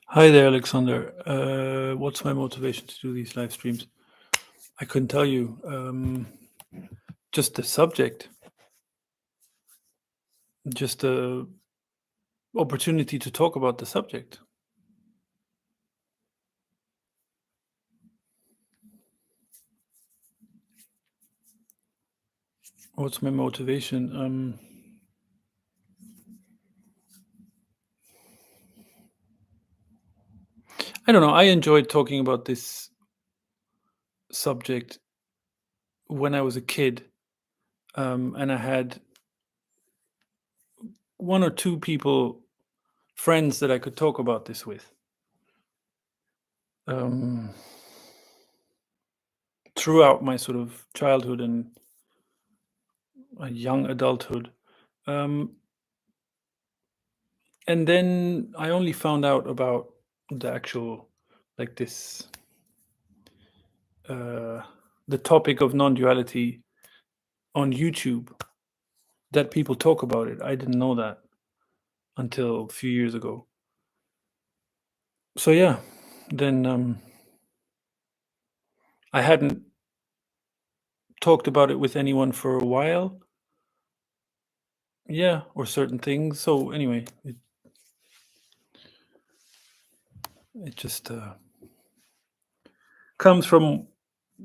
Hi there, Alexander. What's my motivation to do these live streams? I couldn't tell you. Just the subject, just the opportunity to talk about the subject. What's my motivation? I don't know. I enjoyed talking about this subject when I was a kid, and I had one or two people, friends that I could talk about this with. Um, Throughout my sort of childhood and young adulthood. Um, and then I only found out about the actual, like this, uh, the topic of non-duality on YouTube, that people talk about it. I didn't know that until a few years ago. So yeah, then I hadn't talked about it with anyone for a while. Yeah, or certain things. So anyway, it just comes from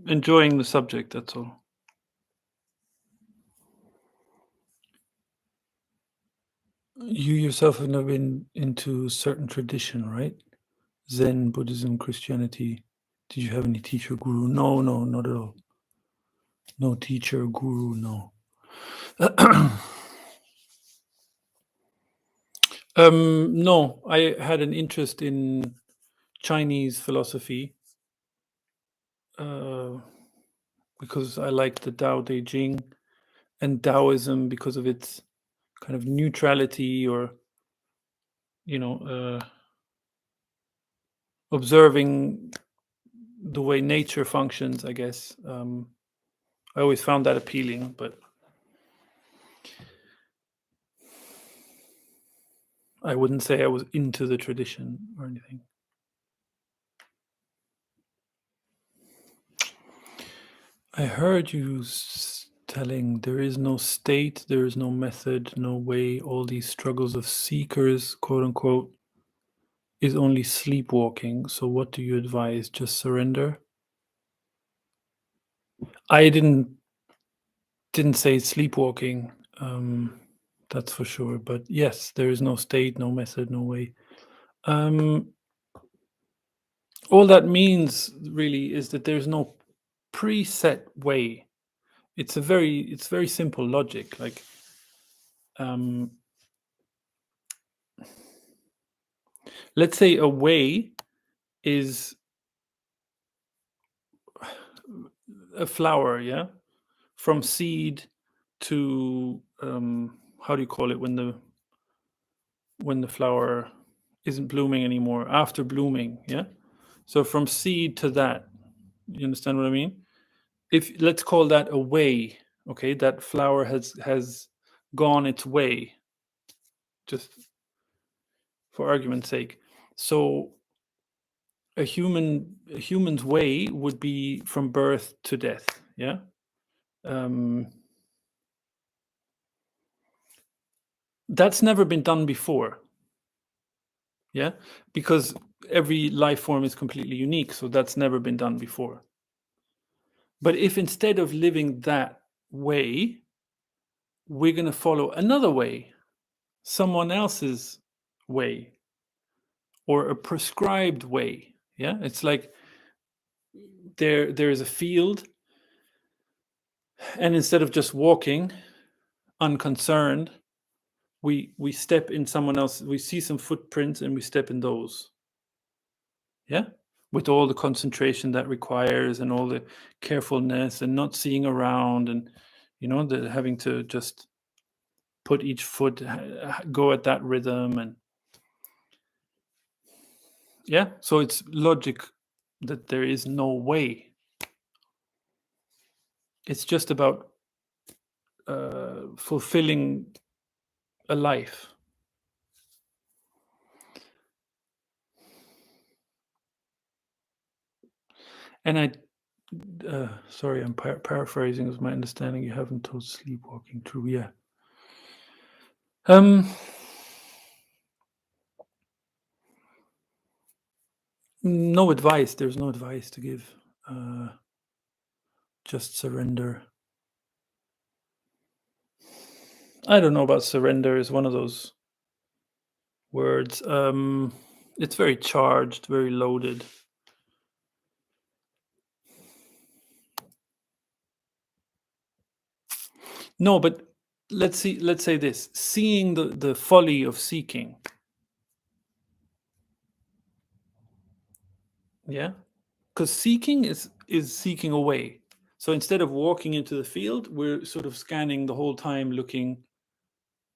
enjoying the subject. That's all. You yourself have never been into certain tradition, right? Zen, Buddhism, Christianity. Did you have any teacher, guru? No, no, not at all. No teacher, guru, no. No, I had an interest in Chinese philosophy uh, because I liked the Tao Te Ching, and Taoism because of its kind of neutrality, or you know, observing the way nature functions. I guess I always found that appealing, but I wouldn't say I was into the tradition or anything. I heard you telling there is no state, there is no method, no way. All these struggles of seekers, quote unquote, is only sleepwalking. So, what do you advise? Just surrender? I didn't say sleepwalking. That's for sure. But yes, there is no state, no method, no way. Um, all that means really is that there's no preset way. It's very simple logic. Like um, let's say a way is a flower, yeah, from seed to how do you call it when the flower isn't blooming anymore, after blooming, yeah. So from seed to that, you understand what I mean? If let's call that a way, okay, that flower has gone its way, just for argument's sake. So a human's way would be from birth to death, yeah. um that's never been done before, yeah, because every life form is completely unique, so that's never been done before. But if instead of living that way, we're going to follow another way, someone else's way, or a prescribed way, yeah, it's like there is a field, and instead of just walking unconcerned, we step in someone else, we see some footprints and we step in those, yeah, with all the concentration that requires and all the carefulness and not seeing around, and the having to just put each foot, go at that rhythm, and yeah, so it's logic that there is no way. It's just about fulfilling a life. And sorry, I'm paraphrasing as my understanding. You haven't told sleepwalking true. Yeah. Um, no advice. There's no advice to give. Uh, just surrender. I don't know about surrender is one of those words. It's very charged, very loaded. No, but let's say this: seeing the folly of seeking. Yeah, because seeking is seeking away. So instead of walking into the field, we're sort of scanning the whole time, looking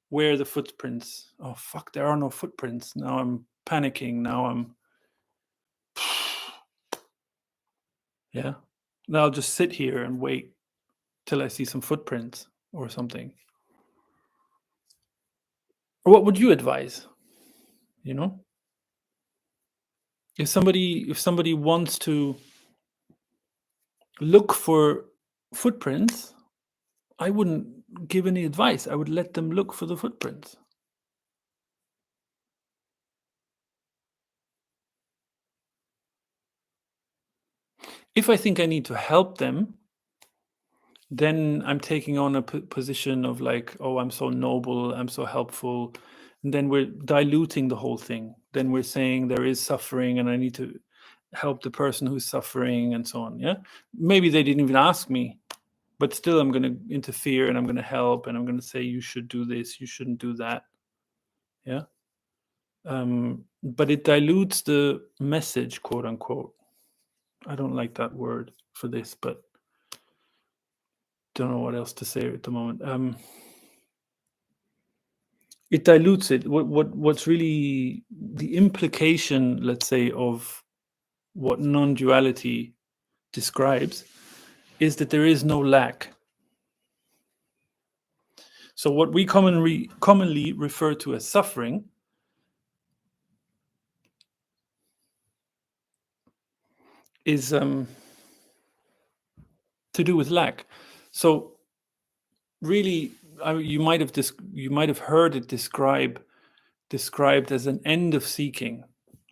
where are the footprints. Oh fuck, there are no footprints. Now I'm panicking. Now I'm yeah. Now I'll just sit here and wait till I see some footprints or something. Or what would you advise? You know, if somebody wants to look for footprints, I wouldn't give any advice. I would let them look for the footprints. If I think I need to help them, then I'm taking on a position of like, oh, I'm so noble, I'm so helpful. And then we're diluting the whole thing. Then we're saying there is suffering and I need to help the person who's suffering and so on. Yeah. Maybe they didn't even ask me, but still I'm going to interfere and I'm going to help and I'm going to say, you should do this, you shouldn't do that. Yeah. But it dilutes the message, quote unquote. I don't like that word for this, but don't know what else to say at the moment. It dilutes it. What's really the implication, let's say, of what non-duality describes is that there is no lack. So what we commonly refer to as suffering is to do with lack. So really, you might have heard it described as an end of seeking.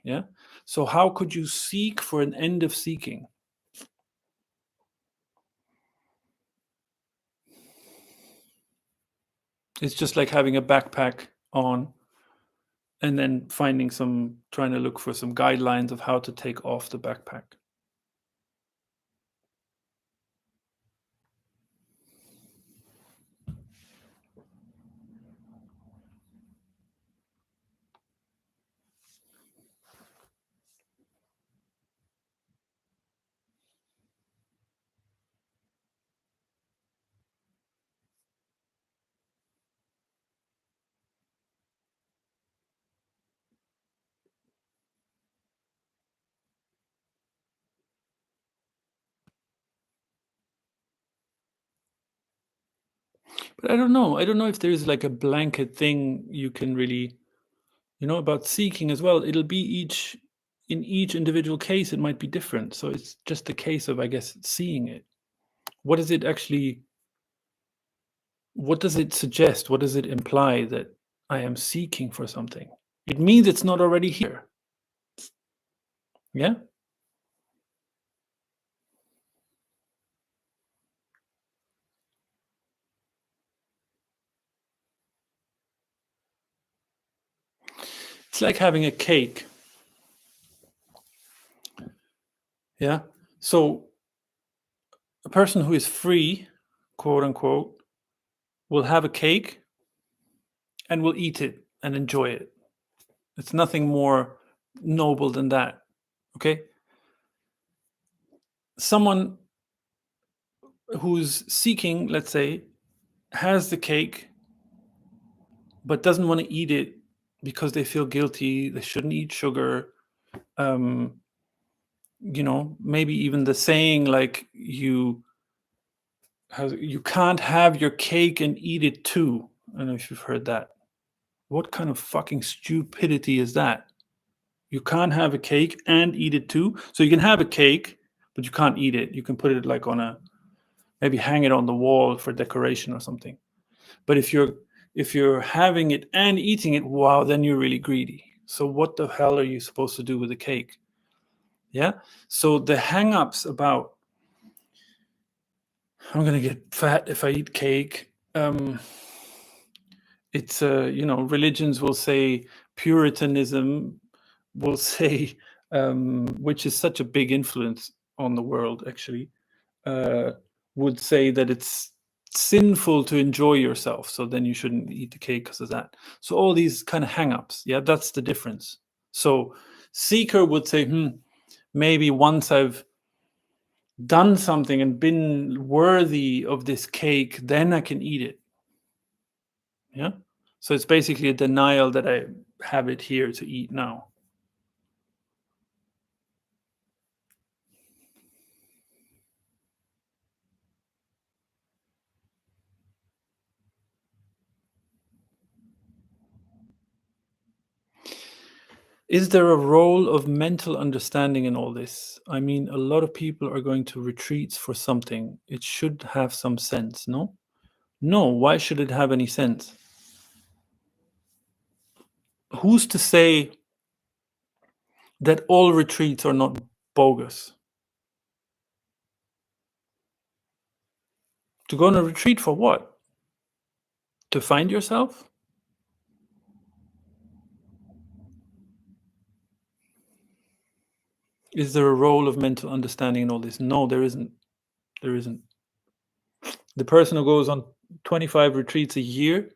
Yeah. So how could you seek for an end of seeking? It's just like having a backpack on and then trying to look for some guidelines of how to take off the backpack. But I don't know. I don't know if there's like a blanket thing you can really, about seeking as well. It'll be in each individual case, it might be different. So it's just a case of, I guess, seeing it. What does it actually, what does it suggest? What does it imply that I am seeking for something? It means it's not already here. Yeah. It's like having a cake. Yeah. So a person who is free, quote unquote, will have a cake and will eat it and enjoy it. It's nothing more noble than that. Okay. Someone who's seeking, let's say, has the cake but doesn't want to eat it because they feel guilty, they shouldn't eat sugar. Um, maybe even the saying like you can't have your cake and eat it too. I don't know if you've heard that. What kind of fucking stupidity is that? You can't have a cake and eat it too. So you can have a cake, but you can't eat it. You can put it like on a, maybe hang it on the wall for decoration or something. But if you're having it and eating it, wow, then you're really greedy. So what the hell are you supposed to do with the cake? Yeah. So the hang-ups about I'm gonna get fat if I eat cake. It's religions will say, Puritanism will say, which is such a big influence on the world actually, uh, would say that it's sinful to enjoy yourself, so then you shouldn't eat the cake because of that. So all these kind of hang-ups, yeah, that's the difference. So seeker would say, maybe once I've done something and been worthy of this cake, then I can eat it. Yeah. So it's basically a denial that I have it here to eat now. Is there a role of mental understanding in all this? I mean, a lot of people are going to retreats for something. It should have some sense, no? No, why should it have any sense? Who's to say that all retreats are not bogus? To go on a retreat for what? To find yourself? Is there a role of mental understanding in all this? No, there isn't. There isn't. The person who goes on 25 retreats a year,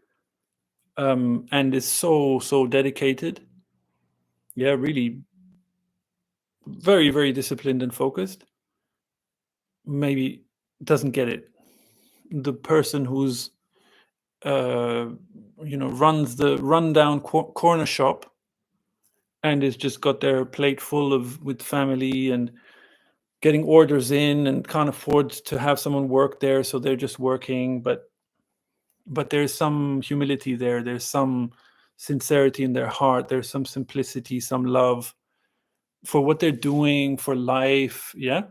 and is so dedicated, yeah, really very, very disciplined and focused, maybe doesn't get it. The person who's runs the rundown corner shop and is just got their plate full of with family and getting orders in and can't afford to have someone work there, so they're just working, but there's some humility there, there's some sincerity in their heart, there's some simplicity, some love for what they're doing, for life. Yeah,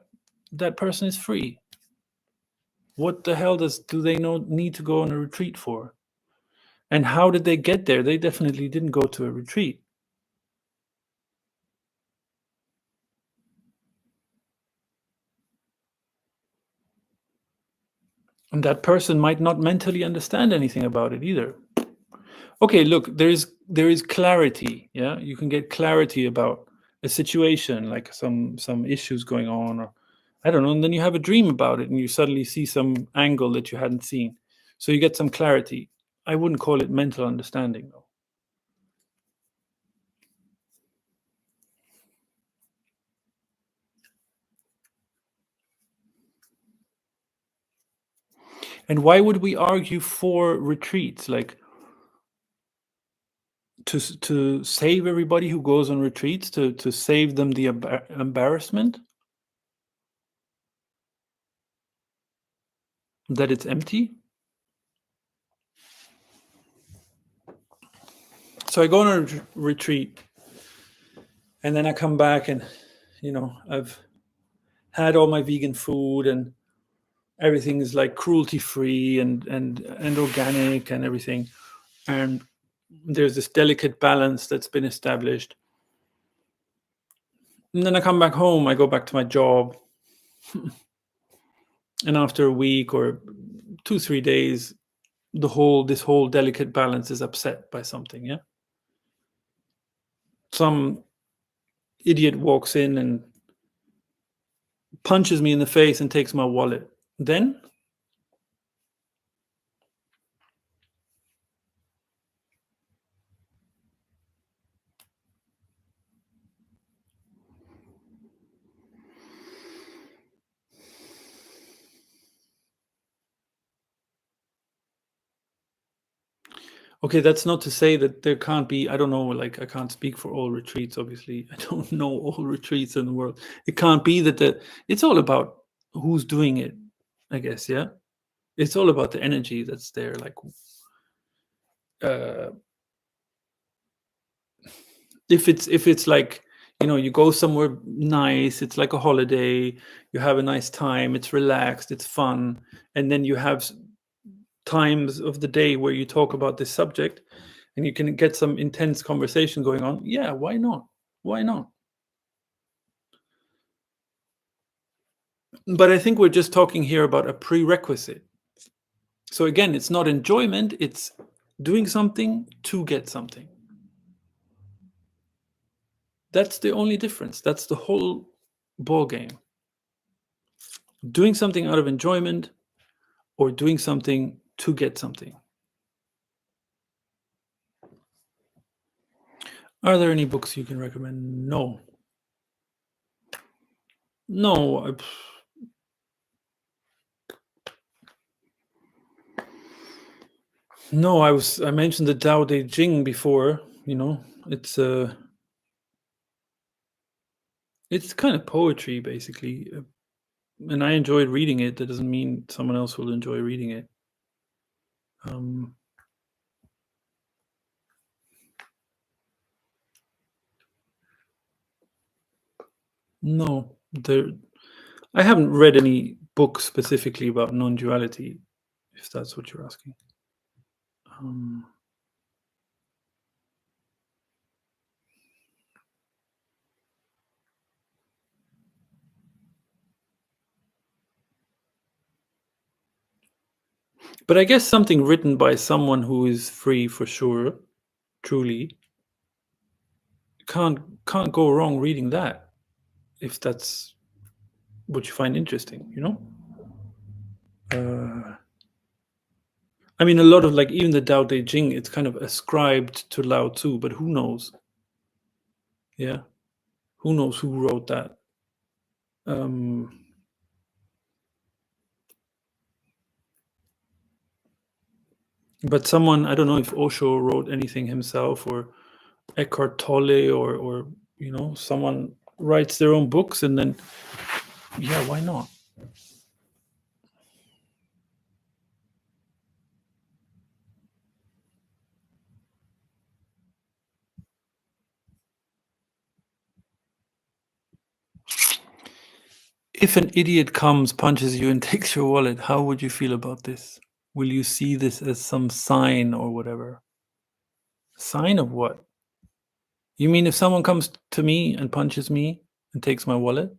that person is free. What the hell do they need to go on a retreat for? And how did they get there? They definitely didn't go to a retreat. And that person might not mentally understand anything about it either. Okay, look, there is clarity. Yeah, you can get clarity about a situation, like some issues going on, or I don't know, and then you have a dream about it and you suddenly see some angle that you hadn't seen. So you get some clarity. I wouldn't call it mental understanding though. And why would we argue for retreats? Like to save everybody who goes on retreats, to save them the embarrassment that it's empty. So I go on a retreat and then I come back and I've had all my vegan food and everything is like cruelty free and organic and everything, and there's this delicate balance that's been established. And then I come back home, I go back to my job, and after a week or 2-3 days, this whole delicate balance is upset by something. Yeah, some idiot walks in and punches me in the face and takes my wallet. Then okay, that's not to say that there can't be, I don't know, like I can't speak for all retreats, obviously. I don't know all retreats in the world. It can't be that it's all about who's doing it, I guess, yeah. It's all about the energy that's there. Like uh if it's like, You go somewhere nice, it's like a holiday, you have a nice time, it's relaxed, it's fun, and then you have times of the day where you talk about this subject and you can get some intense conversation going on. Yeah, why not? Why not? But I think we're just talking here about a prerequisite. So again, it's not enjoyment, it's doing something to get something. That's the only difference. That's the whole ball game. Doing something out of enjoyment or doing something to get something. Are there any books you can recommend? No. No. No, I mentioned the Tao Te Ching before, it's it's kind of poetry basically. And I enjoyed reading it. That doesn't mean someone else will enjoy reading it. Um, no, I haven't read any books specifically about non-duality, if that's what you're asking. Um, but I guess something written by someone who is free for sure, truly, can't go wrong reading that, if that's what you find interesting. I mean, a lot of, like, even the Tao Te Ching, it's kind of ascribed to Lao Tzu, but who knows? Yeah, who knows who wrote that? Um, but someone, I don't know if Osho wrote anything himself, or Eckhart Tolle, or someone writes their own books, and then yeah, why not? If an idiot comes, punches you, and takes your wallet, how would you feel about this? Will you see this as some sign or whatever? Sign of what? You mean if someone comes to me and punches me and takes my wallet?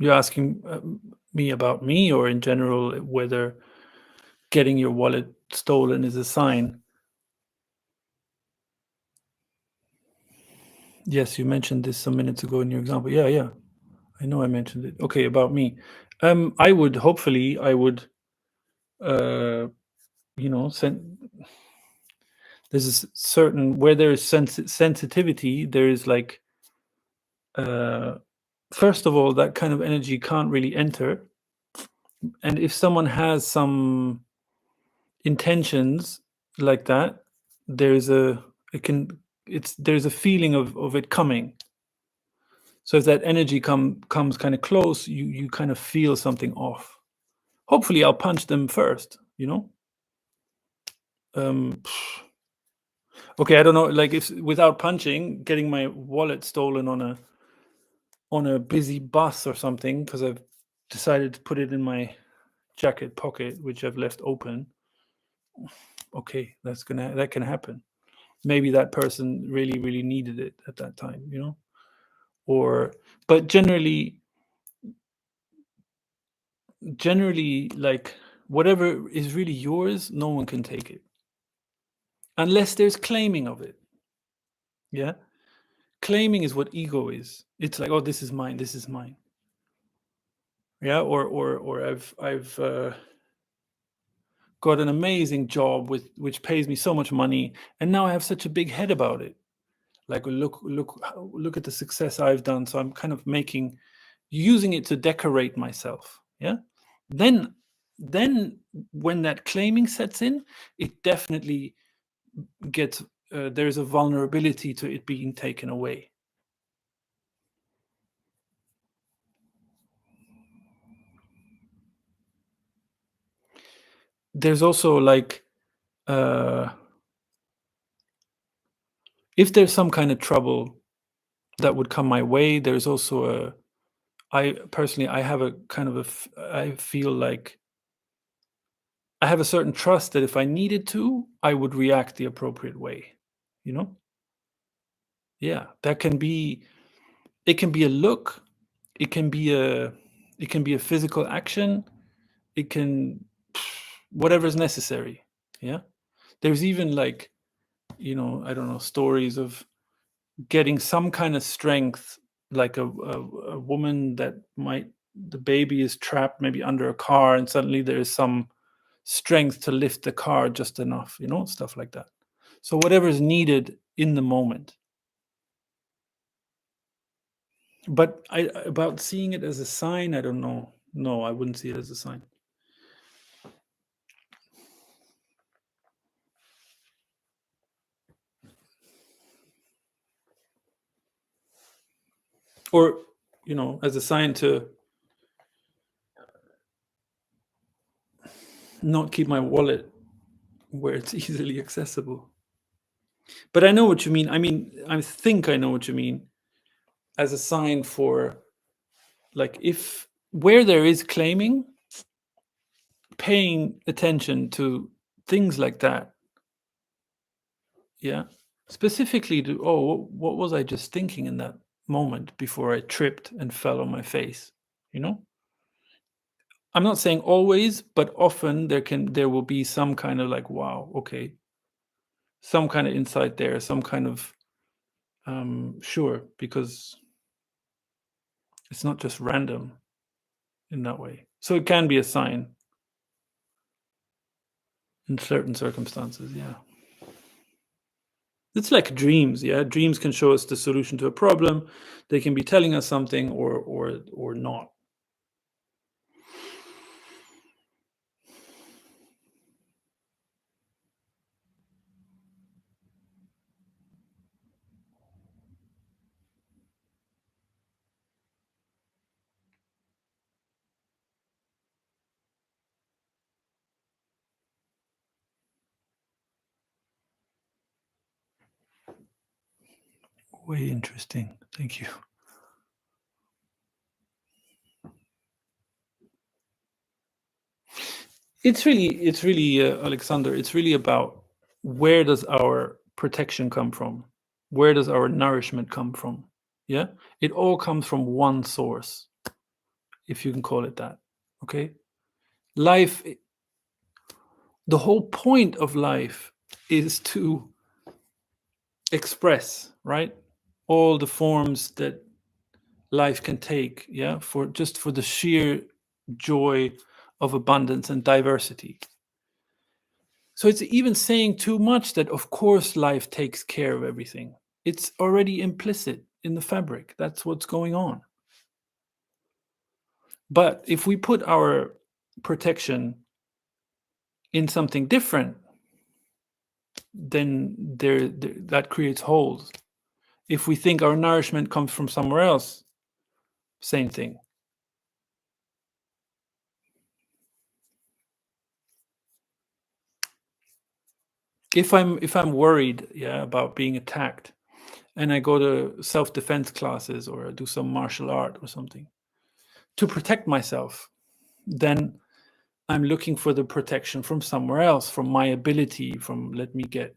You're asking me about me, or in general, whether getting your wallet stolen is a sign? Yes, you mentioned this some minutes ago in your example. Yeah, yeah. I know I mentioned it. Okay, about me. I would hopefully I would send there's a certain where there is sensitivity, there is like first of all, that kind of energy can't really enter. And if someone has some intentions like that, there's a it can it's there's a feeling of it coming. So if that energy comes kind of close, you kind of feel something off. Hopefully I'll punch them first. Um, okay, I don't know, like, if without punching, getting my wallet stolen on a busy bus or something, because I've decided to put it in my jacket pocket, which I've left open. Okay, that can happen. Maybe that person really, really needed it at that time. Or, but generally, like, whatever is really yours, no one can take it unless there's claiming of it. Yeah, claiming is what ego is. It's like, oh, this is mine, this is mine. Yeah, or I've got an amazing job which pays me so much money, and now I have such a big head about it. Like, look at the success I've done. So I'm kind of using it to decorate myself. Yeah. Then then when that claiming sets in, it definitely there's a vulnerability to it being taken away. there's also like, uh, if there's some kind of trouble that would come my way, there's also I personally, I have a kind of I feel like I have a certain trust that if I needed to, I would react the appropriate way, you know? Yeah, that can be, it can be a look, it can be a physical action, it can whatever's necessary. Yeah. There's even like, I don't know, stories of getting some kind of strength, like a woman that might, the baby is trapped maybe under a car and suddenly there is some strength to lift the car just enough, stuff like that. So whatever is needed in the moment. But about seeing it as a sign, I don't know. No, I wouldn't see it as a sign. Or, as a sign to not keep my wallet where it's easily accessible. But I know what you mean. I mean, I think I know what you mean, as a sign for, like, if where there is claiming, paying attention to things like that. Yeah. Specifically to, oh, what was I just thinking in that moment before I tripped and fell on my face? You know? I'm not saying always, but often there will be some kind of like, wow, okay, some kind of insight there, some kind of, sure, because it's not just random in that way. So it can be a sign in certain circumstances. Yeah. It's like dreams. Yeah. Dreams can show us the solution to a problem. They can be telling us something, or not. Way interesting. Thank you. It's really, Alexander. It's really about, where does our protection come from? Where does our nourishment come from? Yeah, it all comes from one source, if you can call it that. Okay, life. The whole point of life is to express, right? All the forms that life can take. Yeah, for the sheer joy of abundance and diversity. So it's even saying too much that, of course, life takes care of everything. It's already implicit in the fabric. That's what's going on. But if we put our protection in something different, then that creates holes. If we think our nourishment comes from somewhere else, same thing. If I'm worried, yeah, about being attacked, and I go to self-defense classes or I do some martial art or something to protect myself, then I'm looking for the protection from somewhere else, from my ability, from, let me get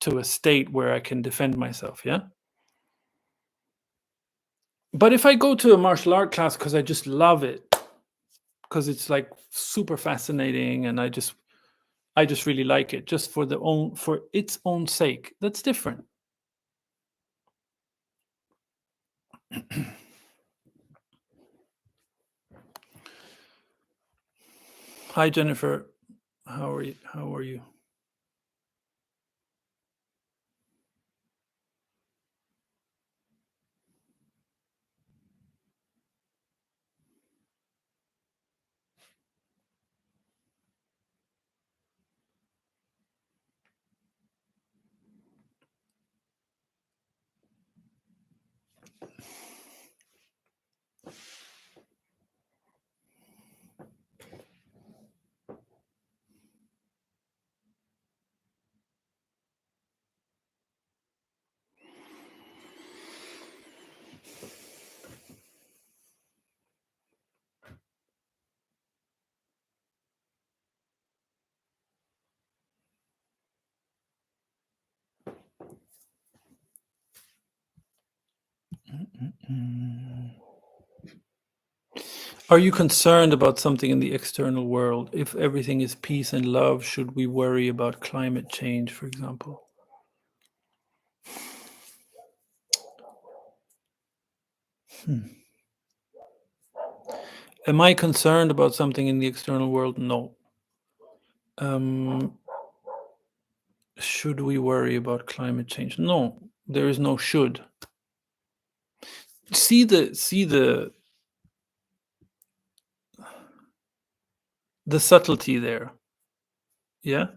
to a state where I can defend myself. Yeah. But if I go to a martial art class because I just love it, because it's like super fascinating, and I just really like it, just for its own sake, that's different. Hi, Jennifer. How are you? How are you? Are you concerned about something in the external world? If everything is peace and love, should we worry about climate change, for example? Am I concerned about something in the external world? No. Um, should we worry about climate change? No, there is no should. See the subtlety there. Yeah.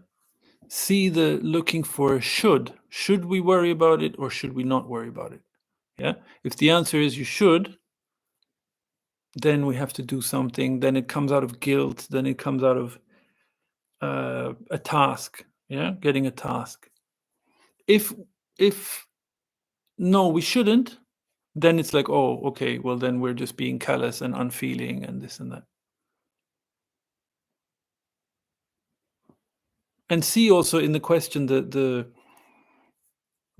See the looking for a should. Should we worry about it or should we not worry about it? Yeah. If the answer is you should, then we have to do something. Then it comes out of guilt. Then it comes out of a task. Yeah, getting a task. If no, we shouldn't. Then it's like, oh, okay. Well, then we're just being callous and unfeeling and this and that. And see also in the question the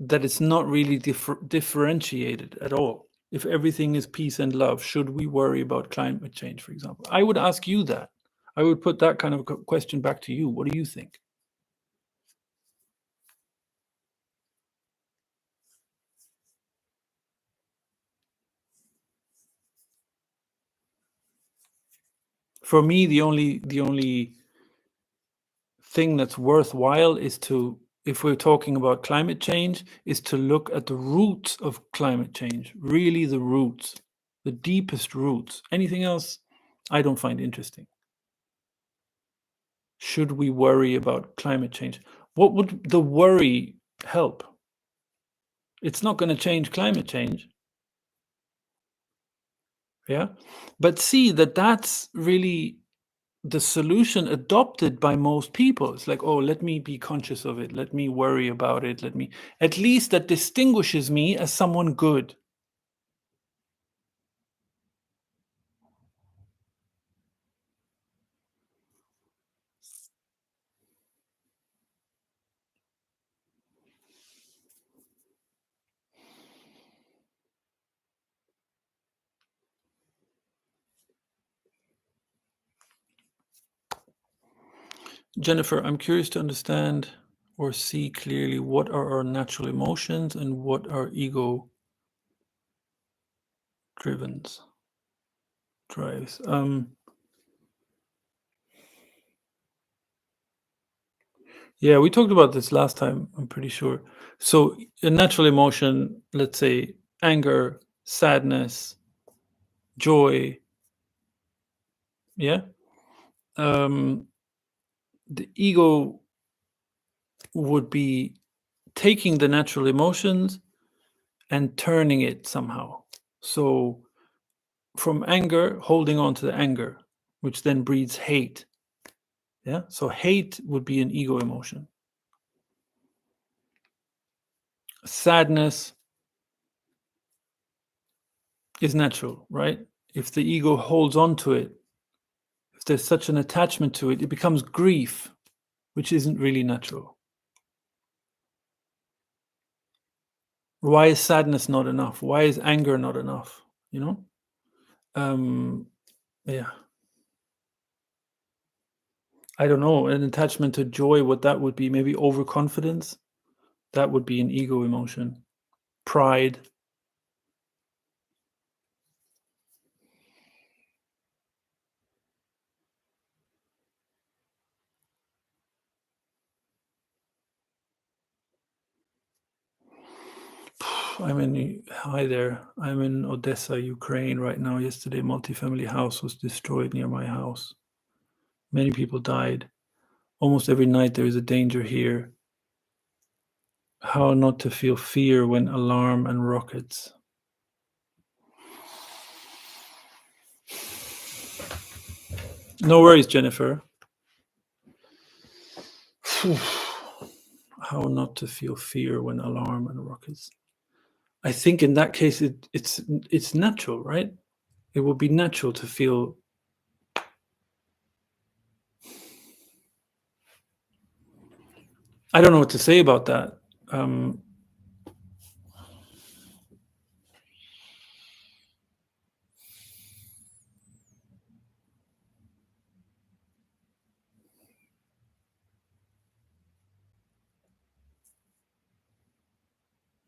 that it's not really differentiated at all. If everything is peace and love, should we worry about climate change, for example? I would ask you that. I would put that kind of question back to you. What do you think? For me, the only thing that's worthwhile is to, if we're talking about climate change, is to look at the roots of climate change, really the roots, the deepest roots. Anything else, I don't find interesting. Should we worry about climate change? What would the worry help? It's not going to change climate change. Yeah. But see that that's really the solution adopted by most people. It's like, oh, let me be conscious of it. Let me worry about it. Let me, at least that distinguishes me as someone good. Jennifer, I'm curious to understand or see clearly what are our natural emotions and what are ego driven drives. Yeah, we talked about this last time, I'm pretty sure. So, a natural emotion, let's say anger, sadness, joy, yeah. Um, the ego would be taking the natural emotions and turning it somehow. So, from anger, holding on to the anger, which then breeds hate. Yeah. So, hate would be an ego emotion. Sadness is natural, right? If the ego holds on to it, if there's such an attachment to it, it becomes grief, which isn't really natural. Why is sadness not enough? Why is anger not enough? You know? Um, yeah. I don't know. An attachment to joy, what that would be, maybe overconfidence. That would be an ego emotion. Pride. Hi there. I'm in Odessa, Ukraine right now. Yesterday, multifamily house was destroyed near my house. Many people died. Almost every night there is a danger here. How not to feel fear when alarm and rockets. No worries, Jennifer. How not to feel fear when alarm and rockets. I think in that case it's natural, right? It would be natural to feel. I don't know what to say about that. Um,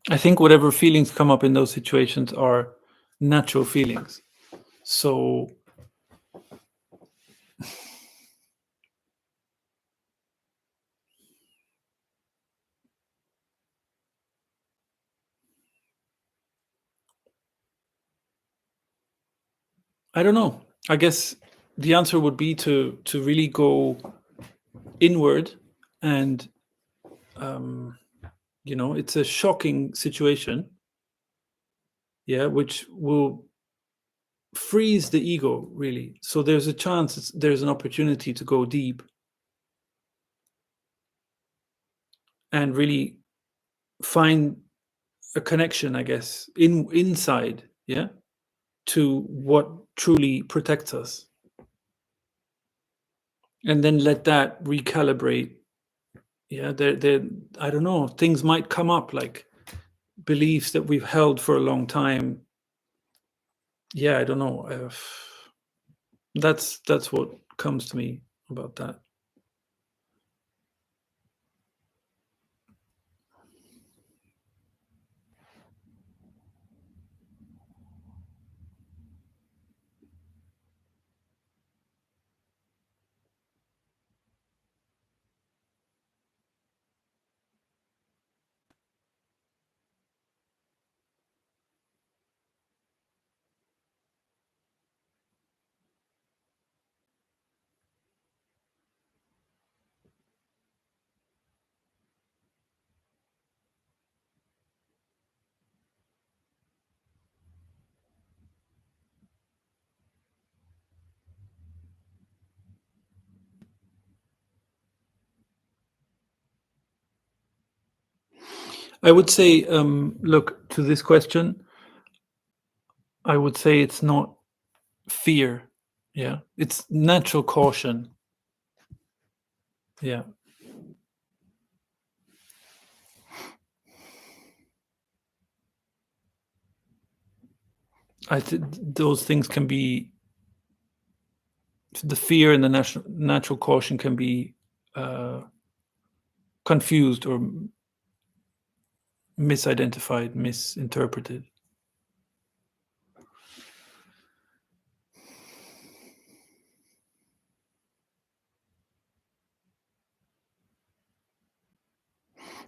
I think whatever feelings come up in those situations are natural feelings. So I don't know. I guess the answer would be to really go inward, and um, it's a shocking situation, yeah, which will freeze the ego really. So there's a chance, there's an opportunity to go deep and really find a connection, I guess, inside, yeah, to what truly protects us, and then let that recalibrate. Yeah, there. I don't know. Things might come up like beliefs that we've held for a long time. Yeah, I don't know. That's what comes to me about that. I would say, look, to this question, I would say it's not fear. Yeah, it's natural caution. Yeah, those things can be, the fear and the natural caution can be uh, confused or misidentified, misinterpreted.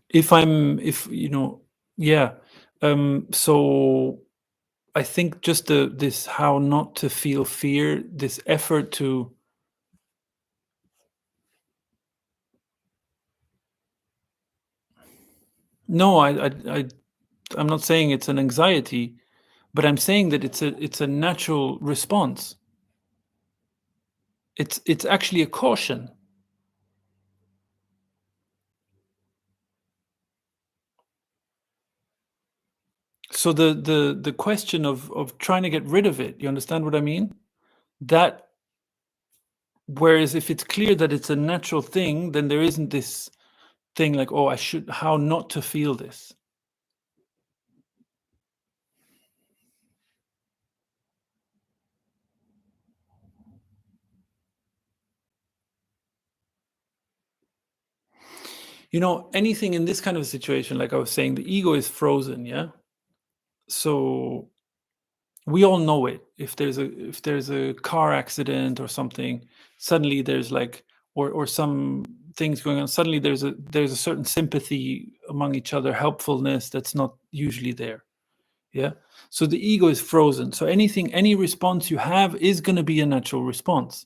If yeah. So I think just this how not to feel fear, this effort to, no, I'm not saying it's an anxiety, but I'm saying that it's a natural response. It's actually a caution. So the question of trying to get rid of it, you understand what I mean? That, whereas if it's clear that it's a natural thing, then there isn't this thing like, oh, I should, how not to feel this. Anything in this kind of a situation, like I was saying, the ego is frozen, yeah. So we all know it. If there's a car accident or something, suddenly there's like, or some things going on, suddenly there's a certain sympathy among each other, helpfulness that's not usually there. Yeah. So the ego is frozen. So any response you have is going to be a natural response.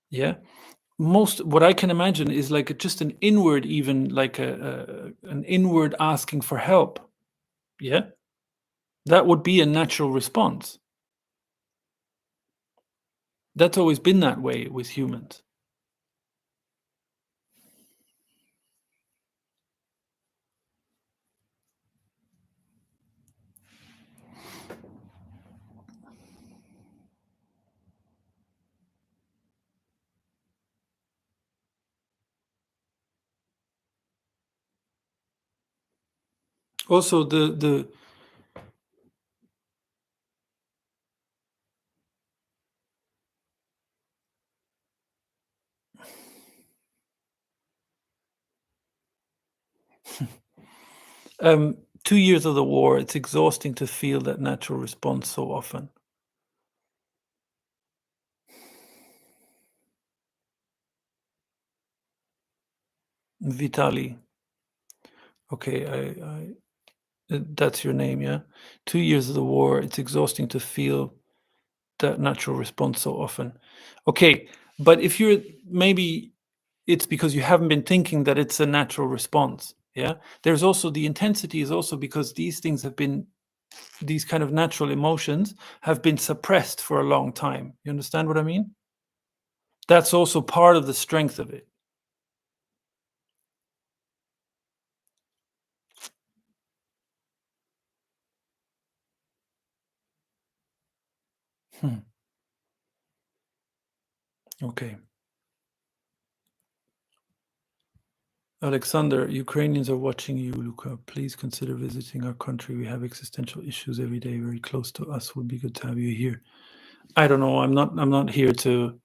Yeah. Most, what I can imagine is like just an inward, even like an inward asking for help. Yeah. That would be a natural response. That's always been that way with humans. Also, the Um, 2 years of the war, it's exhausting to feel that natural response so often. Vitali. Okay, that's your name, yeah? 2 years of the war, it's exhausting to feel that natural response so often. Okay, but if you're maybe it's because you haven't been thinking that it's a natural response. Yeah. There's also the intensity is also because these things have been these kind of natural emotions have been suppressed for a long time. You understand what I mean? That's also part of the strength of it. Hmm. Okay. Alexander, Ukrainians are watching you, Luca. Please consider visiting our country. We have existential issues every day, very close to us. Would be good to have you here. I don't know. I'm not here to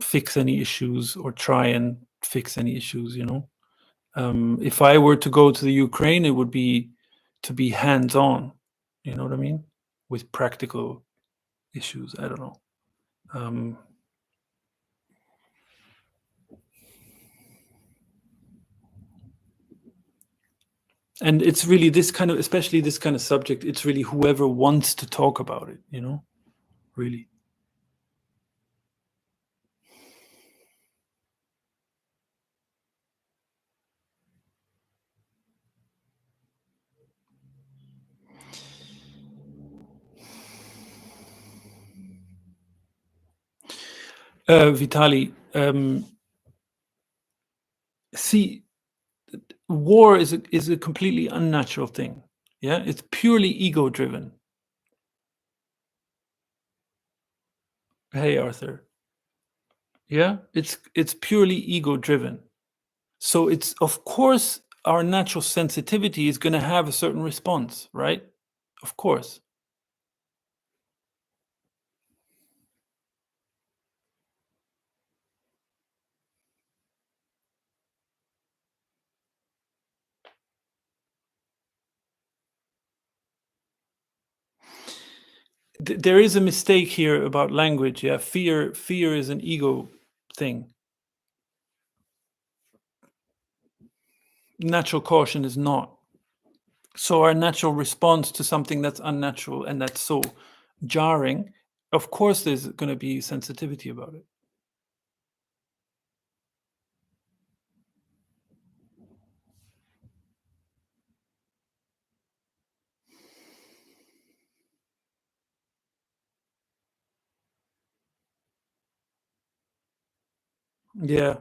fix any issues or try and fix any issues, you know. If I were to go to the Ukraine, it would be to be hands-on. You know what I mean? With practical issues. I don't know. Um, and it's really this kind of, especially this kind of subject. It's really whoever wants to talk about it. You know, really. Vitali, see, war is a completely unnatural thing. Yeah, it's purely ego-driven. Hey, Arthur. Yeah, it's purely ego-driven. So it's of course our natural sensitivity is going to have a certain response, right? Of course. There is a mistake here about language. Yeah, fear is an ego thing. Natural caution is not. So our natural response to something that's unnatural and that's so jarring, of course there's going to be sensitivity about it. Yeah,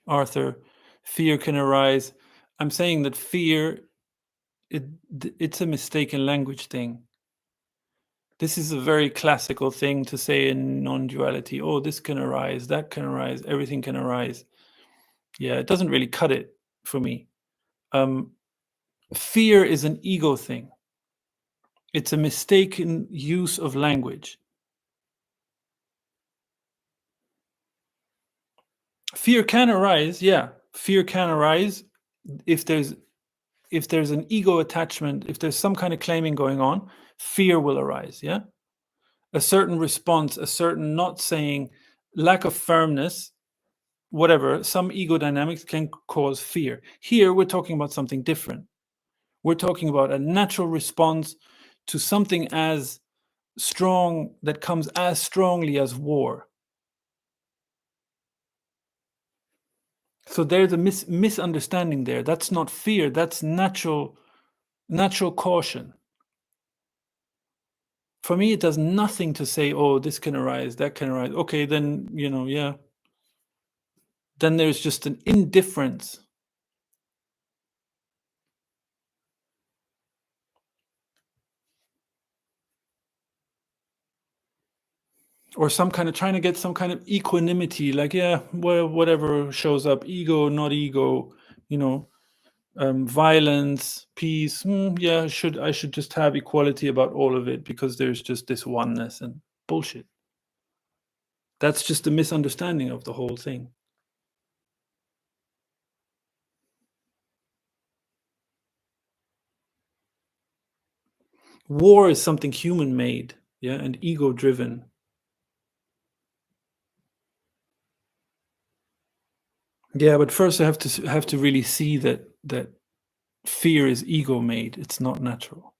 Arthur, fear can arise. I'm saying that fear it it's a mistaken language thing. This is a very classical thing to say in non-duality. Oh, this can arise, that can arise, everything can arise. Yeah, it doesn't really cut it for me. Um, Fear is an ego thing. It's a mistaken use of language. Fear can arise, yeah. Fear can arise if there's an ego attachment, if there's some kind of claiming going on, fear will arise, yeah? A certain response, a certain not saying, lack of firmness, whatever, some ego dynamics can cause fear. Here, we're talking about something different. We're talking about a natural response to something as strong that comes as strongly as war. So there's a misunderstanding there. That's not fear. That's natural caution. For me, it does nothing to say, "Oh, this can arise, that can arise." Okay, then yeah. Then there's just an indifference or some kind of trying to get some kind of equanimity, like, yeah, well, whatever shows up, ego, not ego, you know, violence, peace. Yeah, I should just have equality about all of it because there's just this oneness and bullshit. That's just a misunderstanding of the whole thing. war is something human made, yeah, and ego driven. Yeah, but first I have to really see that fear is ego made. It's not natural.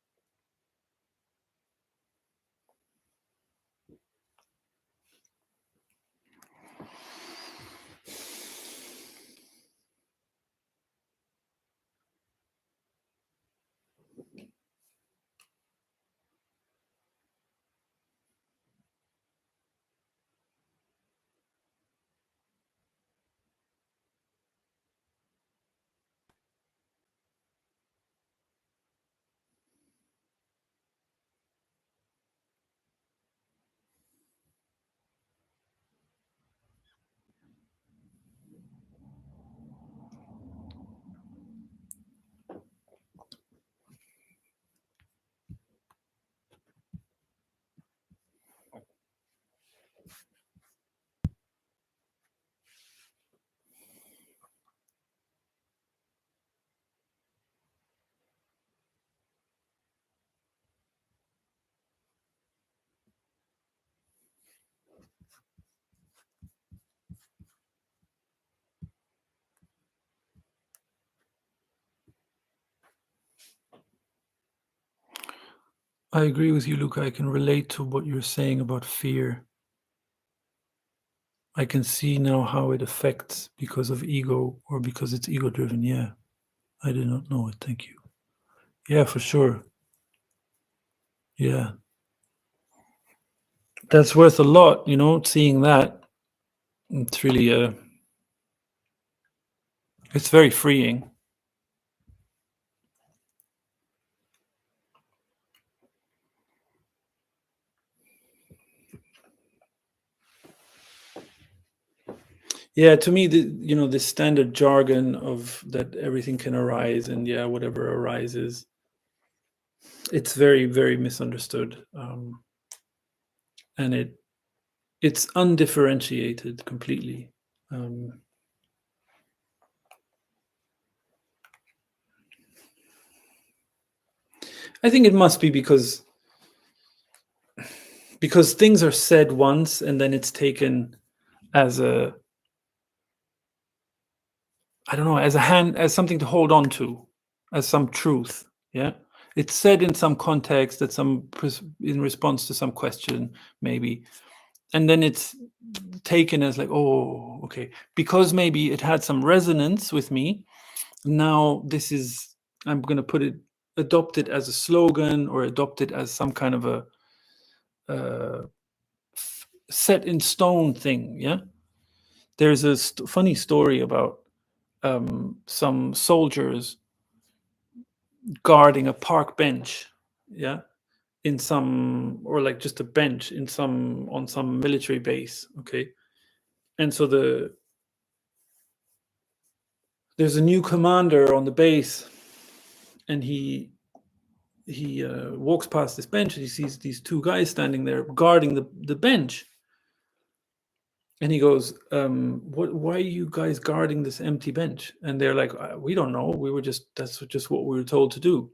I agree with you, Luca. I can relate to what you're saying about fear. I can see now how it affects because of ego or because it's ego driven. Yeah, I did not know it. Thank you. Yeah, for sure. Yeah, that's worth a lot. Seeing that, it's really it's very freeing. Yeah, to me, the standard jargon of that everything can arise, and yeah, whatever arises, it's very, very misunderstood, and it's undifferentiated completely. Um, I think it must be because things are said once and then it's taken as a, I don't know, as something to hold on to, as some truth. Yeah, it's said in some context, in response to some question, maybe, and then it's taken as like, oh, okay, because maybe it had some resonance with me. Now I'm going to adopt it as a slogan, or adopt it as some kind of a uh, set in stone thing. Yeah, there's a funny story about some soldiers guarding a park bench. Yeah, in some, or like just a bench on some military base. Okay, and so there's a new commander on the base, and he walks past this bench, and he sees these two guys standing there guarding the bench. And he goes, why are you guys guarding this empty bench? And they're like, we don't know. That's just what we were told to do.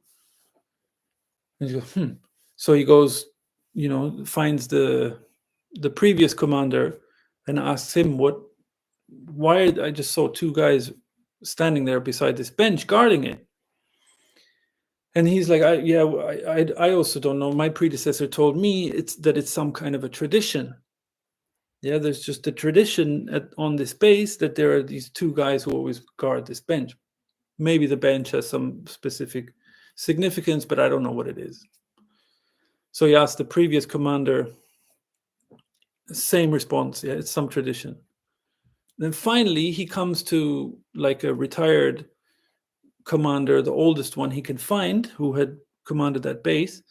And he goes, So he goes, finds the previous commander and asks him, why I just saw two guys standing there beside this bench guarding it. And he's like, I also don't know. My predecessor told me it's some kind of a tradition. Yeah, there's just a tradition on this base that there are these two guys who always guard this bench. Maybe the bench has some specific significance, but I don't know what it is. So he asked the previous commander, same response. Yeah, it's some tradition. Then finally, he comes to like a retired commander, the oldest one he can find, who had commanded that base.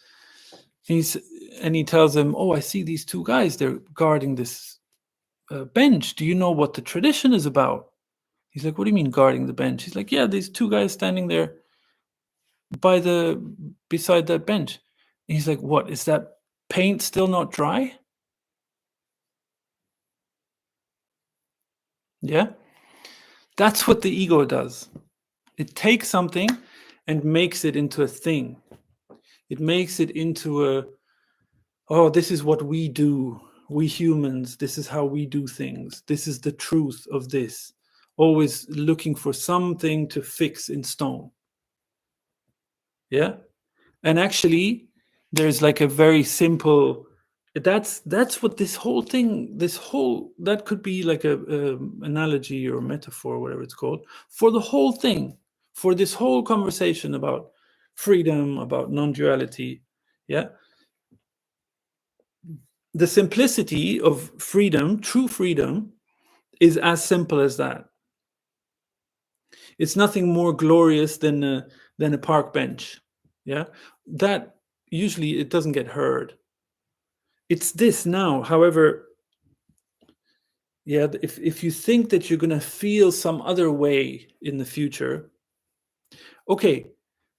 And he tells him, "Oh, I see these two guys. They're guarding this bench. Do you know what the tradition is about?" He's like, "What do you mean guarding the bench?" He's like, "Yeah, these two guys standing there beside that bench." And he's like, "What is that paint still not dry?" Yeah, that's what the ego does. It takes something and makes it into a thing. It makes it into a, oh, this is what we do, we humans, this is how we do things, this is the truth of this, always looking for something to fix in stone. Yeah. And actually there's like a very simple, that's what this whole thing, that could be like a analogy or metaphor, whatever it's called, for the whole thing, for this whole conversation about freedom, about non-duality. Yeah. The simplicity of freedom, true freedom, is as simple as that. It's nothing more glorious than a park bench. Yeah. That usually it doesn't get heard. It's this now. However, yeah, if you think that you're going to feel some other way in the future, okay,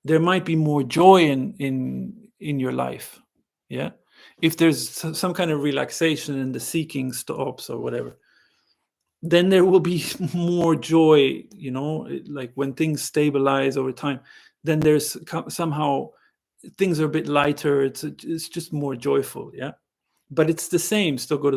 there might be more joy in your life. Yeah. If there's some kind of relaxation and the seeking stops or whatever, then there will be more joy, you know, like when things stabilize over time, then there's somehow things are a bit lighter. It's just more joyful. Yeah. But it's the same. Still go to